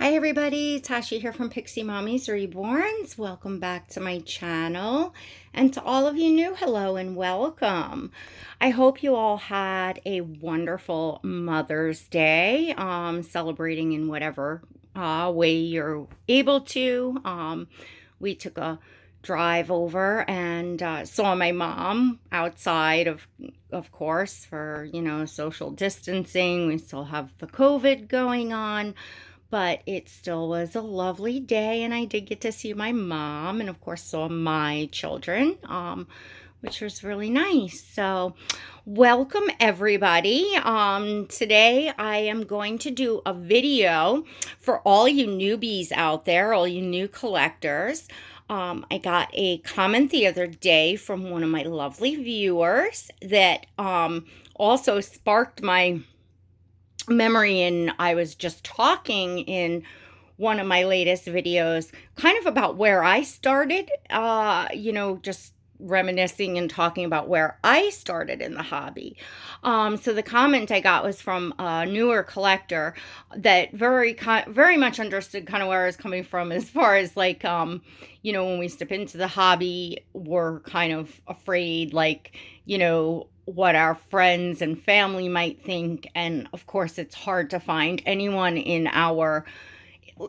Hi everybody, Tashi here from Pixie Mommy's Reborns. Welcome back to my channel. And to all of you new, hello and welcome. I hope you all had a wonderful Mother's Day, celebrating in whatever way you're able to. We took a drive over and saw my mom outside of course, for, social distancing. We still have the COVID going on. But it still was a lovely day, and I did get to see my mom and, of course, saw my children, which was really nice. So, welcome everybody. Today I am going to do a video for all you newbies out there, all you new collectors. I got a comment the other day from one of my lovely viewers that also sparked my memory, and I was just talking in one of my latest videos kind of about where I started, just reminiscing and talking about where I started in the hobby. So the comment I got was from a newer collector that very much understood kind of where I was coming from, as far as like, when we step into the hobby, we're kind of afraid, like, what our friends and family might think. And of course, it's hard to find anyone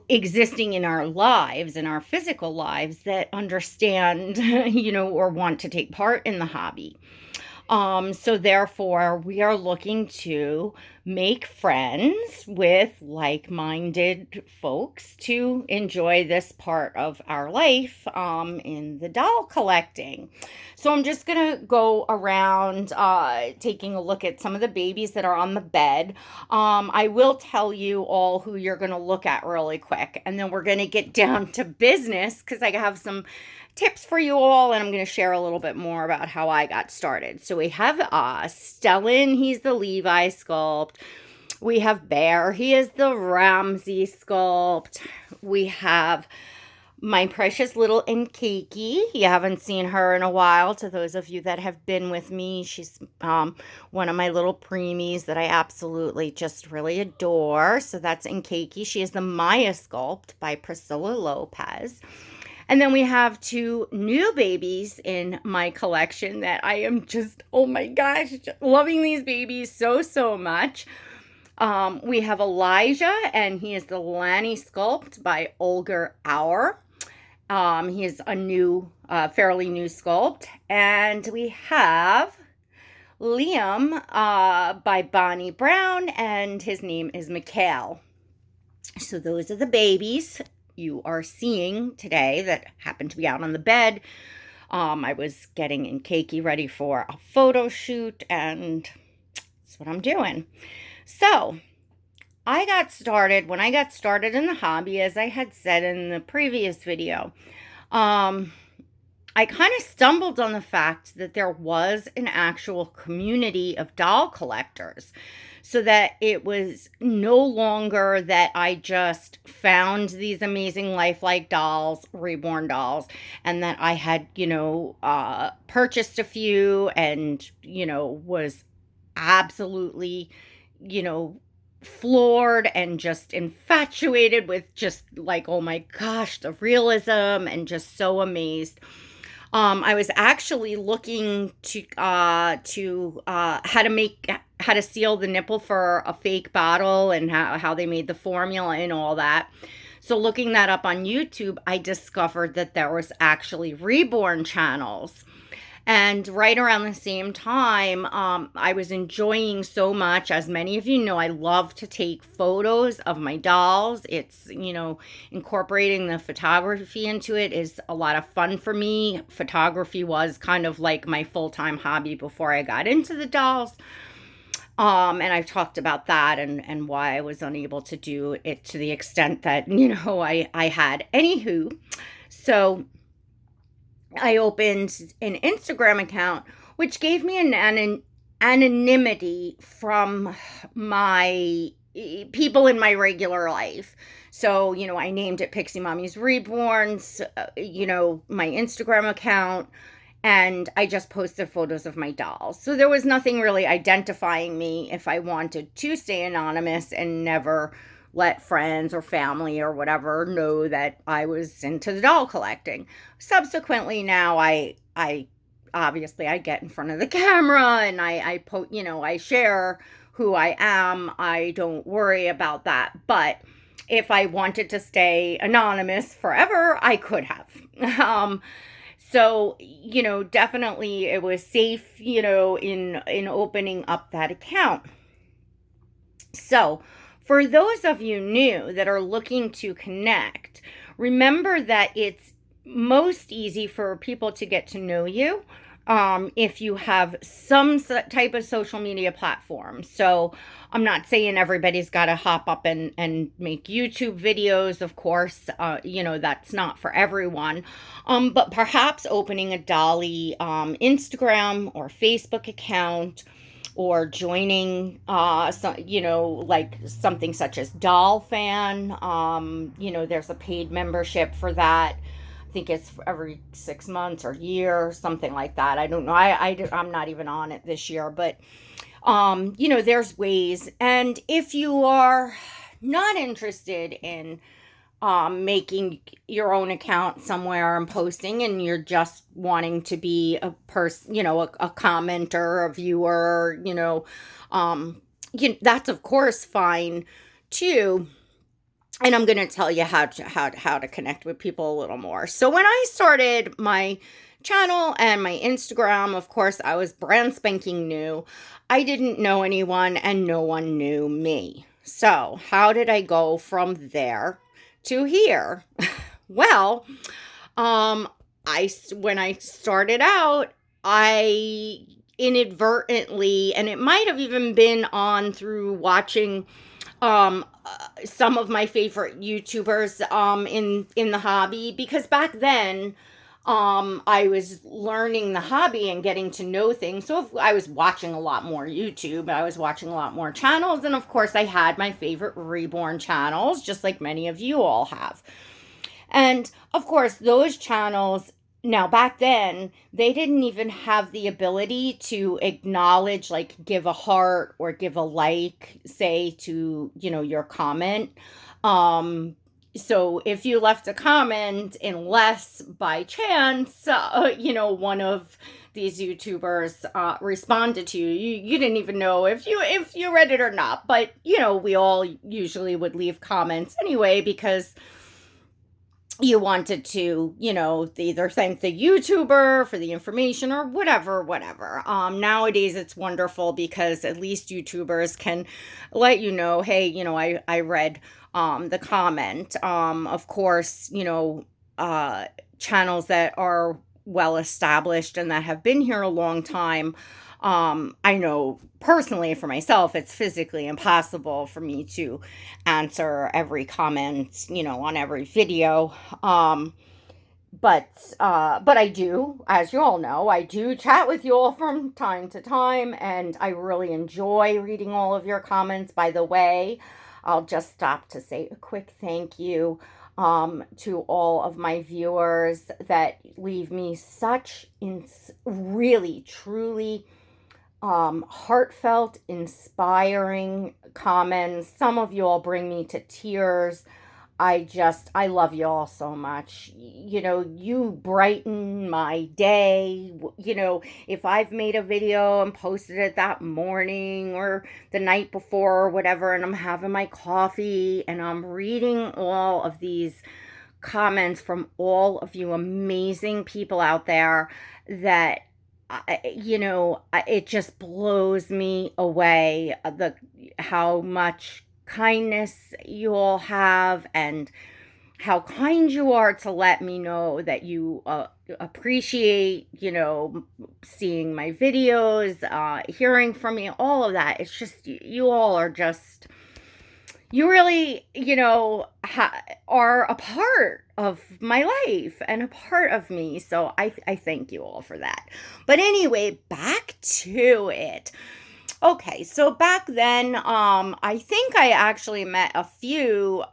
existing in our lives, in our physical lives, that understand, or want to take part in the hobby. So therefore, we are looking to make friends with like-minded folks to enjoy this part of our life in the doll collecting. So I'm just going to go around taking a look at some of the babies that are on the bed. I will tell you all who you're going to look at really quick, and then we're going to get down to business because I have some tips for you all, and I'm going to share a little bit more about how I got started. So we have Stellan, he's the Levi sculpt. We have Bear, he is the Ramsey sculpt. We have my precious little Nkeki. You haven't seen her in a while. To those of you that have been with me, she's one of my little preemies that I absolutely just really adore. So that's Nkeki. She is the Maia sculpt by Pricilla Lopez. And then we have two new babies in my collection that I am just, oh my gosh, loving these babies so much. We have Elijah, and he is the Lanny sculpt by Olger Auer. He is a fairly new sculpt. And we have Liam by Bonnie Brown, and his name is Mikhail. So those are the babies you are seeing today that happen to be out on the bed. I was getting Nkeki ready for a photo shoot, and that's what I'm doing. So when I got started in the hobby, as I had said in the previous video, I kind of stumbled on the fact that there was an actual community of doll collectors, so that it was no longer that I just found these amazing lifelike dolls, reborn dolls, and that I had, purchased a few and, was absolutely, floored and just infatuated with just like, oh my gosh, the realism, and just so amazed. I was actually looking to how to seal the nipple for a fake bottle, and how they made the formula and all that. So looking that up on YouTube, I discovered that there was actually reborn channels. And right around the same time, I was enjoying so much. As many of you know, I love to take photos of my dolls. It's, incorporating the photography into it is a lot of fun for me. Photography was kind of like my full-time hobby before I got into the dolls. And I've talked about that and why I was unable to do it to the extent that, I had. Anywho, so I opened an Instagram account, which gave me an anonymity from my people in my regular life. So, I named it Pixie Mommy's Reborns, my Instagram account, and I just posted photos of my dolls. So there was nothing really identifying me if I wanted to stay anonymous and never let friends or family or whatever know that I was into the doll collecting. Subsequently, now I obviously I get in front of the camera and I share who I am. I don't worry about that. But if I wanted to stay anonymous forever, I could have. So, definitely it was safe, in opening up that account. So, for those of you new that are looking to connect, remember that it's most easy for people to get to know you if you have some type of social media platform. So I'm not saying everybody's got to hop up and make YouTube videos. Of course, that's not for everyone. But perhaps opening a Dolly Instagram or Facebook account, or joining, like something such as Doll Fan. There's a paid membership for that. I think it's every 6 months or year, something like that. I don't know. I'm not even on it this year, but, there's ways. And if you are not interested in making your own account somewhere and posting, and you're just wanting to be a person, a commenter, a viewer, that's of course fine too. And I'm going to tell you how to connect with people a little more. So when I started my channel and my Instagram, of course, I was brand spanking new. I didn't know anyone and no one knew me. So how did I go from there to here? Well, when I started out, I inadvertently, and it might have even been on through watching some of my favorite YouTubers in the hobby, because back then I was learning the hobby and getting to know things. So I was watching a lot more YouTube, I was watching a lot more channels, and of course I had my favorite reborn channels, just like many of you all have. And of course those channels, now back then, they didn't even have the ability to acknowledge, like give a heart or give a like, say, to, your comment. So if you left a comment, unless by chance, one of these YouTubers responded to you, you didn't even know if you read it or not. But, we all usually would leave comments anyway, because you wanted to, either thank the YouTuber for the information or whatever. Nowadays it's wonderful, because at least YouTubers can let you know, hey, I read the comment. Of course, channels that are well established and that have been here a long time, I know personally for myself, it's physically impossible for me to answer every comment, on every video. But I do, as you all know, I do chat with you all from time to time, and I really enjoy reading all of your comments. By the way, I'll just stop to say a quick thank you to all of my viewers that leave me such really, truly heartfelt, inspiring comments. Some of you all bring me to tears. I love you all so much. You brighten my day. If I've made a video and posted it that morning or the night before or whatever, and I'm having my coffee and I'm reading all of these comments from all of you amazing people out there, that it just blows me away, how much kindness you all have, and how kind you are to let me know that you appreciate, seeing my videos, hearing from me, all of that. It's just, you all are just, you really, are a part of my life and a part of me. So I thank you all for that. But anyway, back to it. Okay, so back then, I think I actually met a few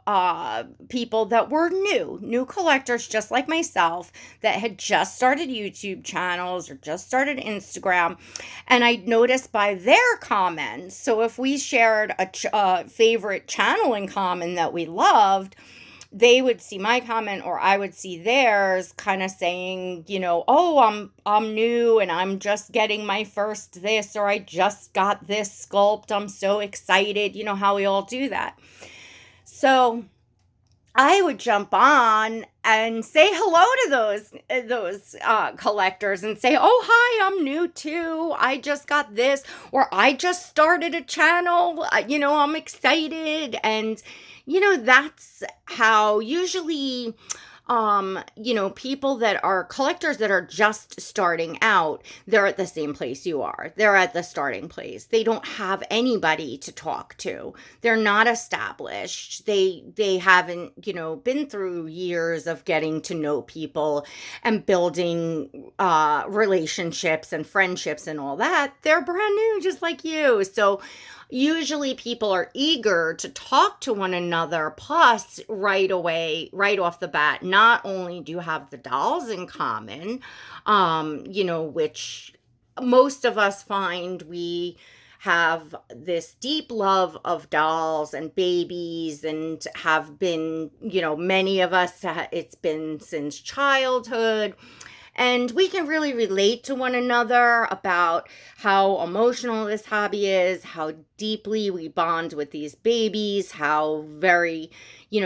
people that were new collectors just like myself that had just started YouTube channels or just started Instagram. And I noticed by their comments, so if we shared a favorite channel in common that we loved, they would see my comment or I would see theirs kind of saying, oh, I'm new and I'm just getting my first this, or I just got this sculpt. I'm so excited. You know how we all do that. So I would jump on and say hello to those collectors and say, "Oh, hi, I'm new too. I just got this, or I just started a channel. I'm excited." And that's how usually people that are collectors that are just starting out, they're at the same place you are. They're at the starting place. They don't have anybody to talk to. They're not established. They haven't, been through years of getting to know people and building relationships and friendships and all that. They're brand new, just like you. So usually people are eager to talk to one another. Plus, right away, right off the bat, not only do you have the dolls in common, which most of us find we have this deep love of dolls and babies and have been, many of us, it's been since childhood. And we can really relate to one another about how emotional this hobby is, how deeply we bond with these babies, how very,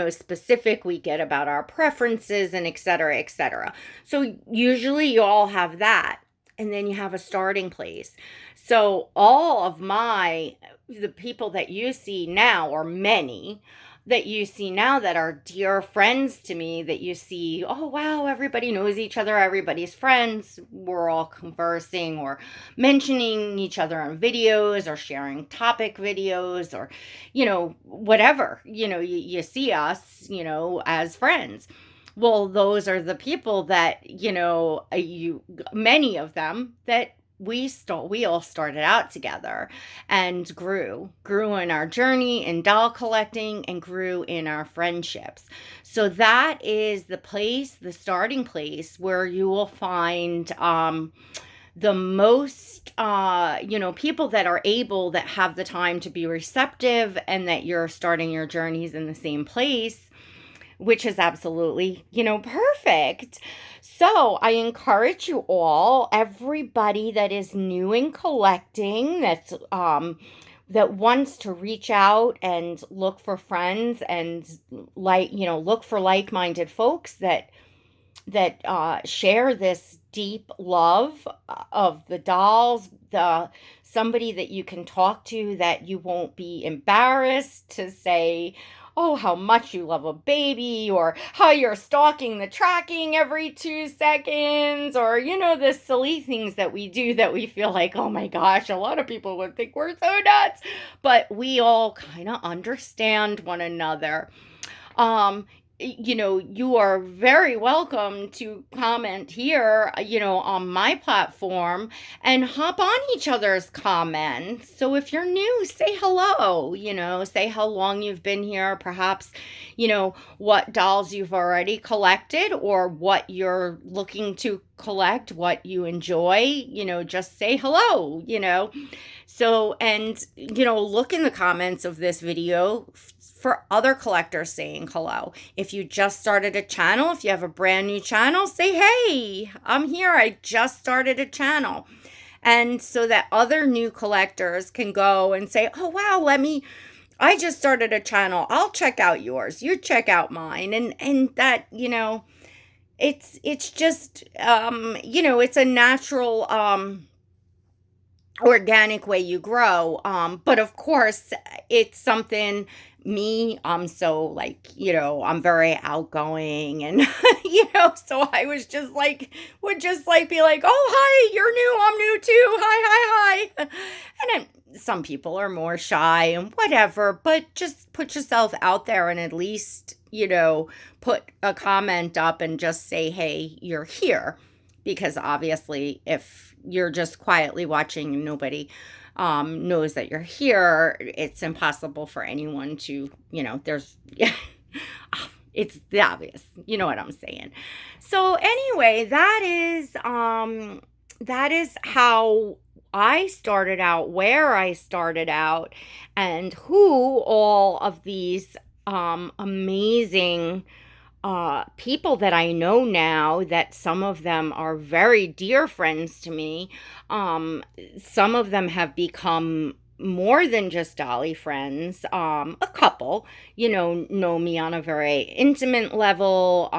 specific we get about our preferences and et cetera, et cetera. So usually you all have that. And then you have a starting place. So all of the people that you see now, or many, that you see now that are dear friends to me, that you see, oh, wow, everybody knows each other, everybody's friends, we're all conversing or mentioning each other on videos or sharing topic videos or, whatever, you see us, as friends. Well, those are the people that, many of them that we all started out together and grew in our journey in doll collecting and grew in our friendships. So that is the starting place where you will find the most people that are able, that have the time to be receptive, and that you're starting your journeys in the same place, which is absolutely, perfect. So I encourage you all, everybody that is new in collecting, that wants to reach out and look for friends and look for like-minded folks that share this deep love of the dolls, somebody that you can talk to, that you won't be embarrassed to say, oh, how much you love a baby, or how you're stalking the tracking every 2 seconds, or, the silly things that we do that we feel like, oh my gosh, a lot of people would think we're so nuts, but we all kind of understand one another. You are very welcome to comment here, on my platform and hop on each other's comments. So if you're new, say hello, say how long you've been here, perhaps, what dolls you've already collected or what you're looking to collect, what you enjoy, just say hello, So, and, look in the comments of this video for other collectors saying hello. If you just started a channel, if you have a brand new channel, say, hey, I'm here. I just started a channel. And so that other new collectors can go and say, oh, wow, I just started a channel. I'll check out yours. You check out mine. And that, it's just, it's a natural, organic way you grow. But of course, it's something, I'm so I'm very outgoing and, so I would just be like, oh, hi, you're new. I'm new too. Hi. And then some people are more shy and whatever, but just put yourself out there and at least, put a comment up and just say, hey, you're here. Because obviously, if you're just quietly watching and nobody knows that you're here. It's impossible for anyone to, there's, it's the obvious, you know what I'm saying. So anyway, that is how I started out, where I started out, and who all of these amazing people that I know now, that some of them are very dear friends to me. Some of them have become more than just Dolly friends. A couple, know me on a very intimate level,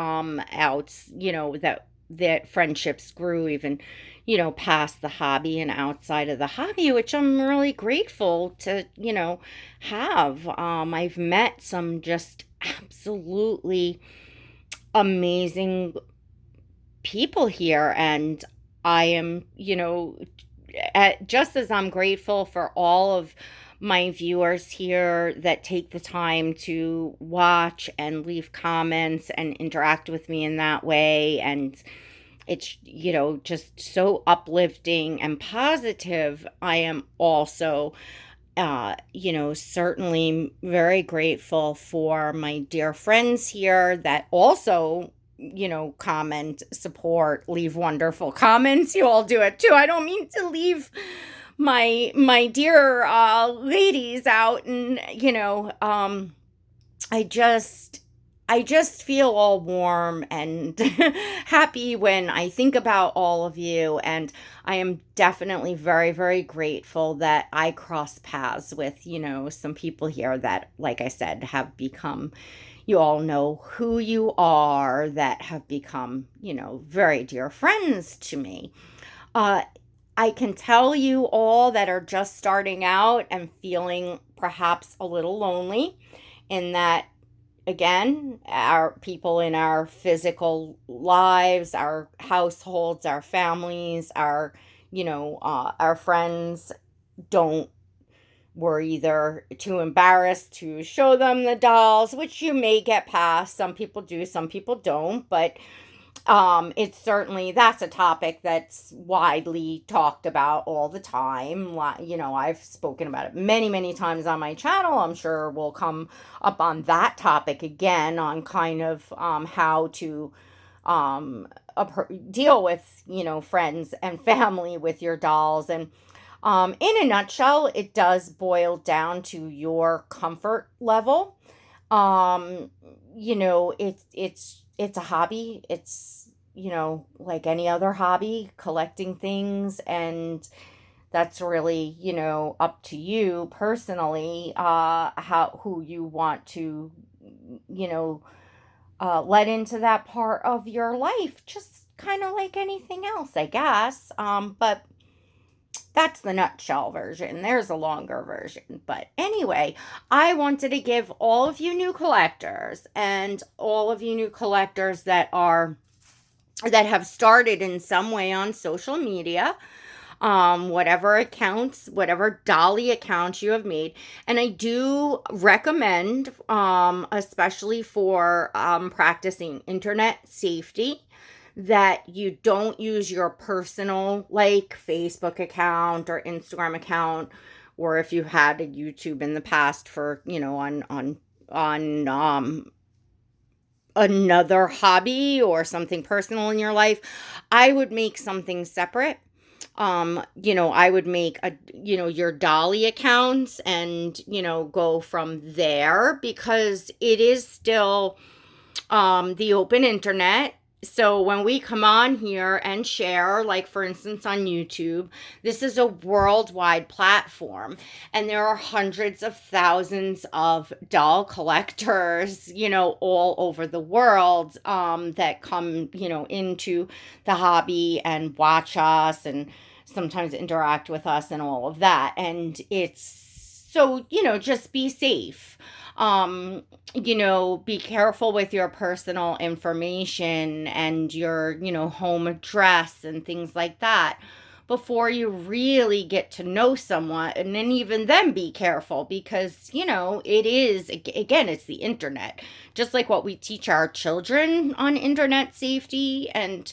that friendships grew even, past the hobby and outside of the hobby, which I'm really grateful to, have. I've met some just absolutely amazing people here, and I am, just as I'm grateful for all of my viewers here that take the time to watch and leave comments and interact with me in that way, and it's, just so uplifting and positive. I am also certainly very grateful for my dear friends here that also, comment, support, leave wonderful comments. You all do it too. I don't mean to leave my dear ladies out, and I just feel all warm and happy when I think about all of you. And I am definitely very, very grateful that I cross paths with, some people here that, like I said, have become, you all know who you are, that have become, very dear friends to me. I can tell you all that are just starting out and feeling perhaps a little lonely, in that, again, our people in our physical lives, our households, our families, our friends we're either too embarrassed to show them the dolls, which you may get past. Some people do, some people don't, but it's certainly, that's a topic that's widely talked about all the time. I've spoken about it many, many times on my channel. I'm sure we'll come up on that topic again, on kind of how to deal with, friends and family with your dolls. And in a nutshell, it does boil down to your comfort level. It's a hobby. It's, like any other hobby, collecting things, and that's really, up to you personally, who you want to, let into that part of your life, just kind of like anything else, I guess. But that's the nutshell version. There's a longer version. But anyway, I wanted to give all of you new collectors, and all of you new collectors that have started in some way on social media, whatever accounts, whatever Dolly accounts you have made. And I do recommend, especially for practicing internet safety, that you don't use your personal, like, Facebook account or Instagram account, or if you had a YouTube in the past for, on another hobby or something personal in your life. I would make something separate. I would make your Dolly accounts, and, go from there, because it is still the open internet. So when we come on here and share, like for instance on YouTube, this is a worldwide platform, and there are hundreds of thousands of doll collectors, all over the world, that come, into the hobby and watch us and sometimes interact with us and all of that. And it's so, just be safe. Be careful with your personal information and your, home address and things like that before you really get to know someone. And then even then be careful, because, it is, again, it's the internet. Just like what we teach our children on internet safety and,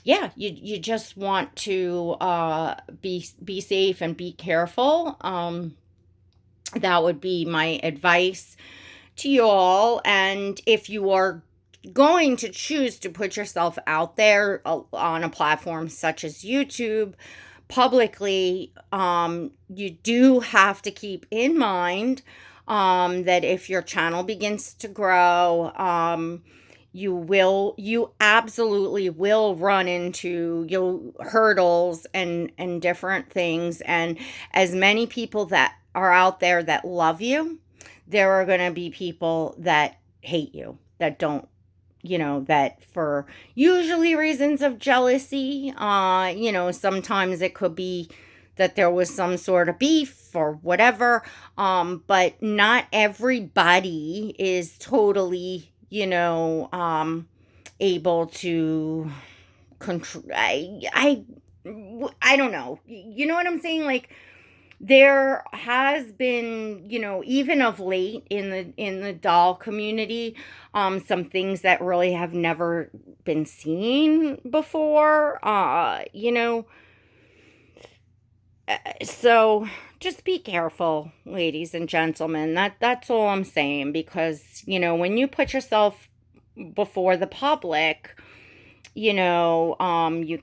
yeah, you just want to be safe and be careful. That would be my advice to you all. And if you are going to choose to put yourself out there on a platform such as YouTube publicly, you do have to keep in mind that if your channel begins to grow, you absolutely will run into hurdles and different things. And as many people that are out there that love you, there are going to be people that hate you, that don't, that for usually reasons of jealousy. Sometimes it could be that there was some sort of beef or whatever. But not everybody is totally, able to control. I don't know. You know what I'm saying? Like, there has been, even of late in the doll community, some things that really have never been seen before. So just be careful, ladies and gentlemen. That's all I'm saying, because, when you put yourself before the public, you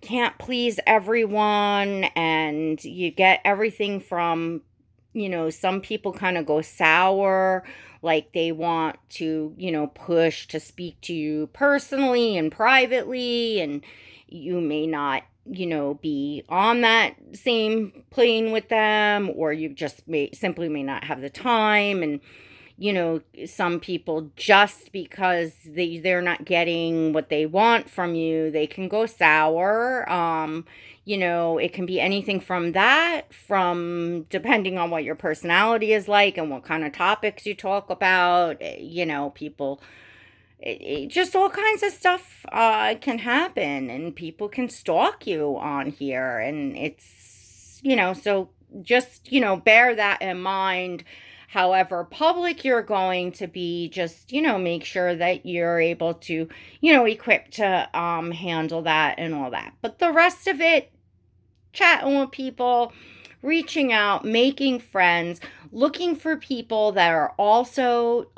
can't please everyone, and you get everything from, some people kind of go sour, like they want to, push to speak to you personally and privately, and you may not, be on that same plane with them, or you just simply may not have the time. And some people, just because they're not getting what they want from you, they can go sour. It can be anything from that, from depending on what your personality is like and what kind of topics you talk about. People, just all kinds of stuff can happen, and people can stalk you on here, and it's, so just, bear that in mind. However public you're going to be, just, make sure that you're able to, equipped to handle that and all that. But the rest of it, chatting with people, reaching out, making friends, looking for people that are also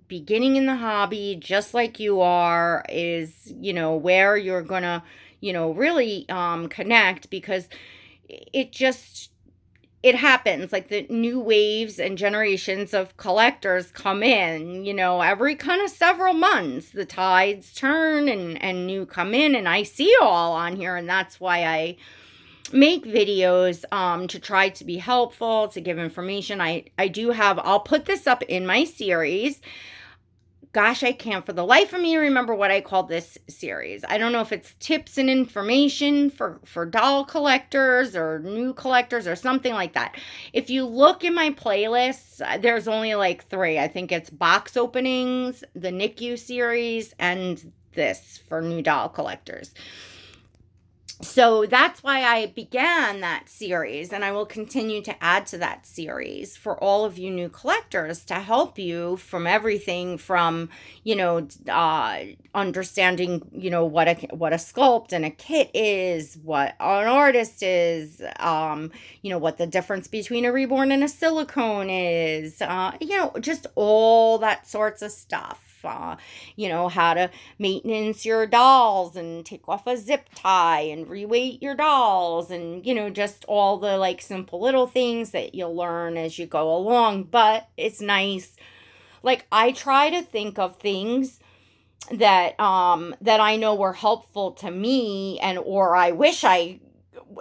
beginning in the hobby just like you are, is, where you're gonna, really connect, because it happens. Like, the new waves and generations of collectors come in, every kind of several months. The tides turn and new come in, and I see all on here, and that's why I make videos to try to be helpful, to give information. I'll put this up in my series. Gosh, I can't for the life of me remember what I called this series. I don't know if it's tips and information for doll collectors or new collectors or something like that. If you look in my playlists, there's only like 3. I think it's box openings, the NICU series, and this for new doll collectors. So that's why I began that series, and I will continue to add to that series for all of you new collectors, to help you from everything from, understanding, what a sculpt and a kit is, what an artist is, what the difference between a reborn and a silicone is, just all that sorts of stuff. How to maintenance your dolls and take off a zip tie and reweight your dolls, and, just all the like simple little things that you'll learn as you go along. But it's nice. Like, I try to think of things that I know were helpful to me, or I wish I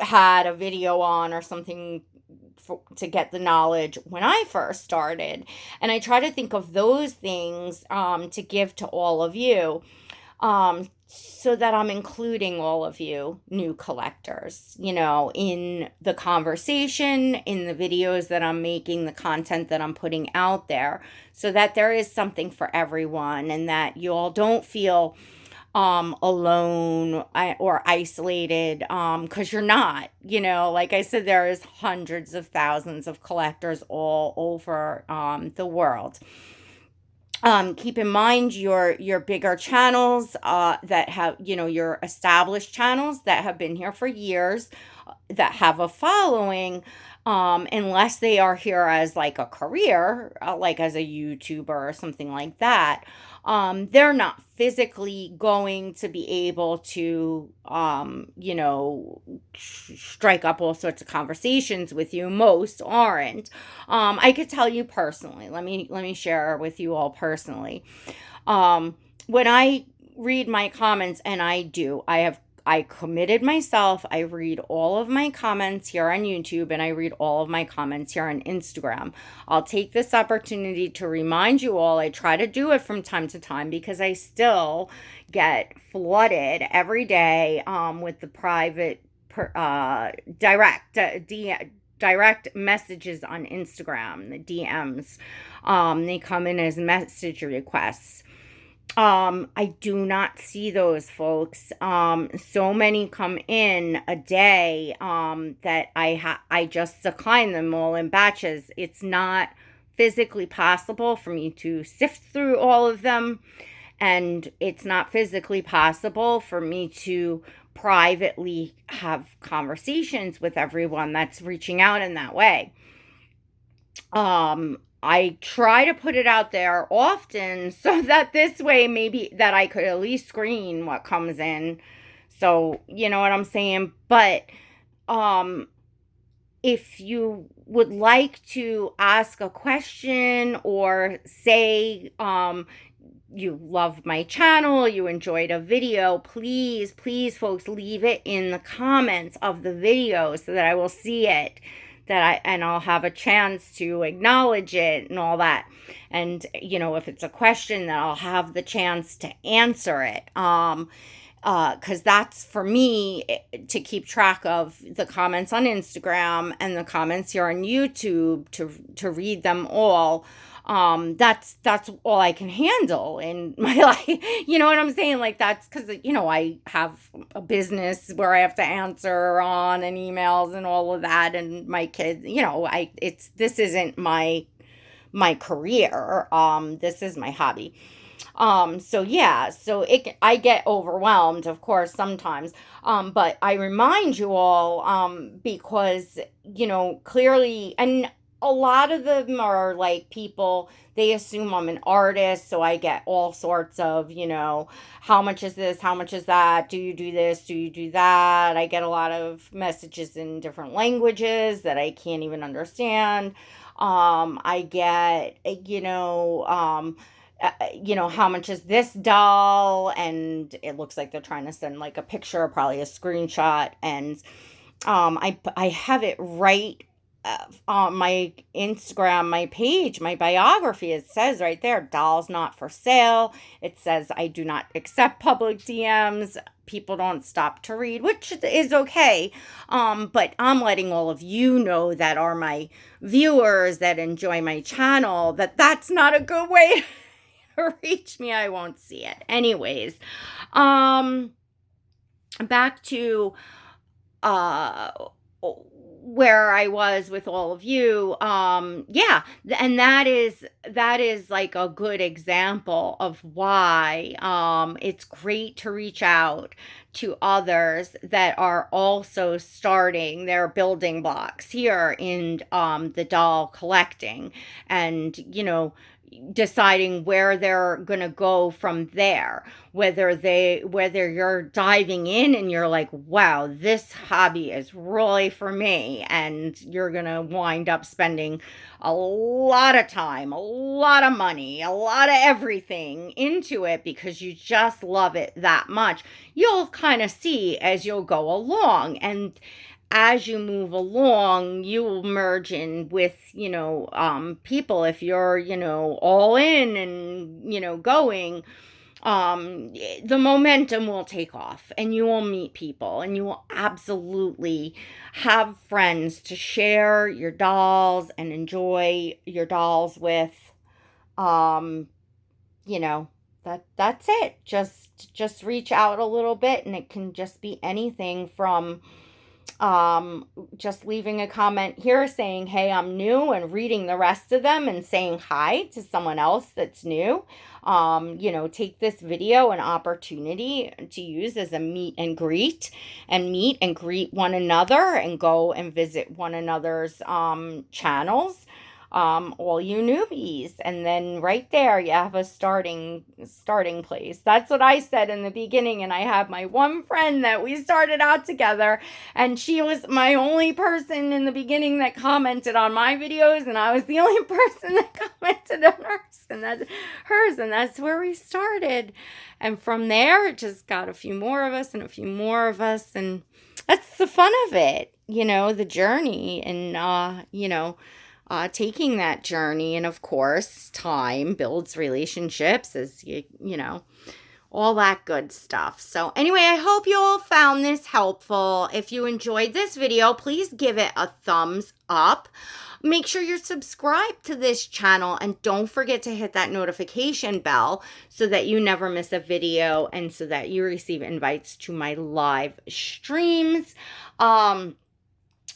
had a video on or something to get the knowledge when I first started. And I try to think of those things to give to all of you, so that I'm including all of you new collectors, in the conversation, in the videos that I'm making, the content that I'm putting out there, so that there is something for everyone, and that you all don't feel alone or isolated, because you're not. Like I said, there is hundreds of thousands of collectors all over the world. Keep in mind your bigger channels that have, your established channels that have been here for years, that have a following, unless they are here as like a career, like as a YouTuber or something like that. They're not physically going to be able to, strike up all sorts of conversations with you. Most aren't. I could tell you personally. Let me share with you all personally. When I read my comments, and I committed myself. I read all of my comments here on YouTube, and I read all of my comments here on Instagram. I'll take this opportunity to remind you all. I try to do it from time to time because I still get flooded every day with the private direct direct messages on Instagram, the DMs. They come in as message requests. I do not see those, folks. So many come in a day that I just decline them all in batches. It's not physically possible for me to sift through all of them, and it's not physically possible for me to privately have conversations with everyone that's reaching out in that way. I try to put it out there often so that this way maybe that I could at least screen what comes in. So, you know what I'm saying? But um if you would like to ask a question or say you love my channel, you enjoyed a video, please, please, folks, leave it in the comments of the video so that I will see it, and I'll have a chance to acknowledge it and all that. And if it's a question, that I'll have the chance to answer it. Because that's for me to keep track of the comments on Instagram and the comments here on YouTube, to read them all. That's all I can handle in my life. You know what I'm saying? Like, that's because I have a business where I have to answer on and emails and all of that, and my kids. This isn't my career. This is my hobby. So yeah, I get overwhelmed, of course, sometimes. But I remind you all, because, clearly, and a lot of them are like people, they assume I'm an artist, so I get all sorts of, how much is this? How much is that? Do you do this? Do you do that? I get a lot of messages in different languages that I can't even understand. I get, how much is this doll? And it looks like they're trying to send like a picture, probably a screenshot. And I have it right on my Instagram, my page, my biography. It says right there, dolls not for sale. It says I do not accept public DMs. People don't stop to read, which is okay. But I'm letting all of you know that are my viewers that enjoy my channel, that that's not a good way reach me. I won't see it. Anyways, back to where I was with all of you. Yeah, and that is like a good example of why it's great to reach out to others that are also starting their building blocks here in the doll collecting, and deciding where they're going to go from there, whether you're diving in and you're like, wow, this hobby is really for me, and you're going to wind up spending a lot of time, a lot of money, a lot of everything into it because you just love it that much. You'll kind of see as you'll go along, and as you move along, you will merge in with, people. If you're, all in and, going, the momentum will take off, and you will meet people, and you will absolutely have friends to share your dolls and enjoy your dolls with. Um, that's it. Just reach out a little bit, and it can just be anything from just leaving a comment here saying, hey, I'm new, and reading the rest of them and saying hi to someone else that's new. Take this video an opportunity to use as a meet and greet, and meet and greet one another and go and visit one another's channels. All you newbies, and then right there you have a starting place. That's what I said in the beginning, and I have my one friend that we started out together, and she was my only person in the beginning that commented on my videos, and I was the only person that commented on hers, and that's where we started. And from there it just got a few more of us and a few more of us, and that's the fun of it, the journey, and taking that journey. And of course, time builds relationships, as all that good stuff. So anyway, I hope you all found this helpful. If you enjoyed this video, please give it a thumbs up. Make sure you're subscribed to this channel, and don't forget to hit that notification bell so that you never miss a video, and so that you receive invites to my live streams.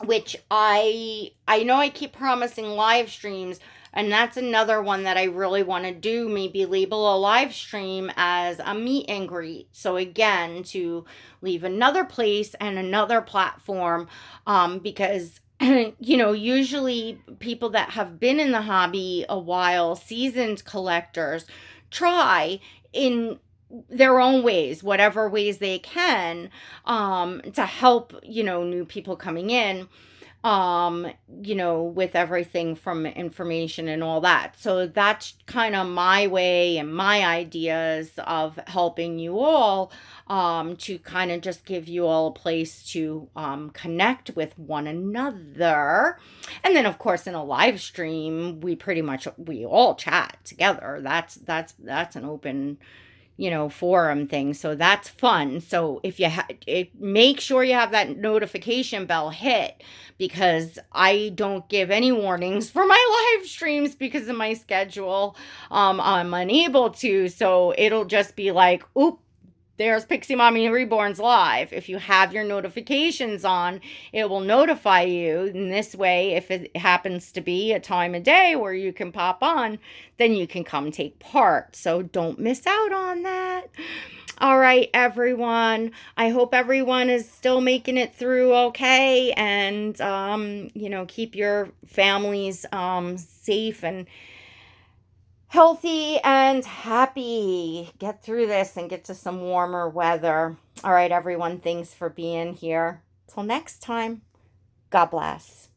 Which I know I keep promising live streams, and that's another one that I really want to do. Maybe label a live stream as a meet and greet. So again, to leave another place and another platform, because usually people that have been in the hobby a while, seasoned collectors, try in their own ways, whatever ways they can, to help, new people coming in, with everything from information and all that. So that's kind of my way and my ideas of helping you all, to kind of just give you all a place to connect with one another. And then of course in a live stream, we all chat together. That's an open forum thing. So that's fun. So if you make sure you have that notification bell hit, because I don't give any warnings for my live streams because of my schedule. I'm unable to. So it'll just be like, oop, there's Pixie Mommy Reborn's live. If you have your notifications on, it will notify you. In this way, if it happens to be a time of day where you can pop on, then you can come take part. So don't miss out on that. All right, everyone. I hope everyone is still making it through okay. And, keep your families safe and healthy and happy. Get through this and get to some warmer weather. All right, everyone. Thanks for being here. Till next time. God bless.